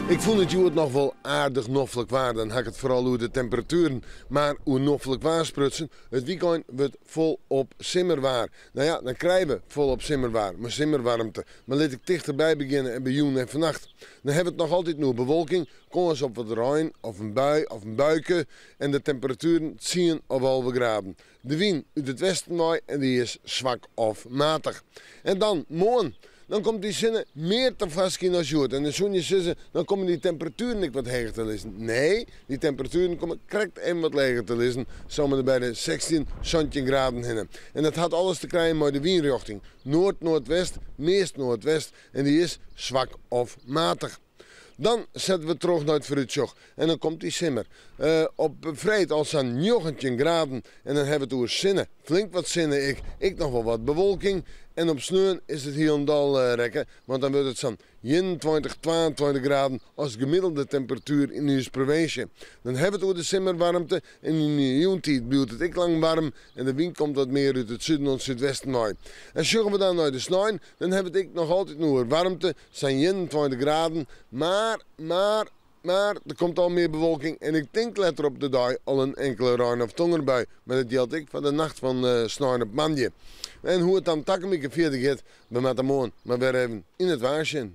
Ik vond het joert nog wel aardig noffelijk waar. Dan had ik het vooral over de temperaturen. Maar hoe noffelijk waar sprutsen, het weekend wordt vol op simmerwaar. Nou ja, dan krijgen we vol op simmerwaar, maar simmerwarmte. Maar laat ik dichterbij beginnen en bij joen en vannacht. Dan hebben we het nog altijd nur bewolking. Kom eens op wat reën of een bui of een buiken. En de temperaturen zien op halve graden. De wind uit het westen waait en die is zwak of matig. En dan morgen. Dan komt die zinnen meer te vast in als jood. En dan zo'n je zussen, dan komen die temperaturen niet wat hoger te lezen. Nee, die temperaturen komen correct en wat lager te lezen. Zomaar bij de 16, 17 graden heen. En dat had alles te krijgen met de windrichting. Noord-noordwest, meest noordwest. En die is zwak of matig. Dan zetten we terug naar het vooruitzicht. En dan komt die simmer. Op vrijdag als aan 19 graden. En dan hebben we het over zinnen. Flink wat zinnen. Ik nog wel wat bewolking. En op sneeuw is het hier en dal rekken. Want dan wordt het zo'n 21, 22 graden als gemiddelde temperatuur in onze provincie. Dan hebben we het over de simmerwarmte. En in de joentijd blijft het lang warm. En de wind komt wat meer uit het zuiden en het zuidwesten uit. En zoeken we dan naar de sneeuw. Dan hebben we het nog altijd nog warmte. Zijn 21 graden. Maar er komt al meer bewolking en ik denk letter op de dag al een enkele reën of tongerbui. Maar dat geldt ik van de nacht van sneeuw op maandag. En hoe het dan takken verder gaat, we met de morgen maar weer even in het waarsje.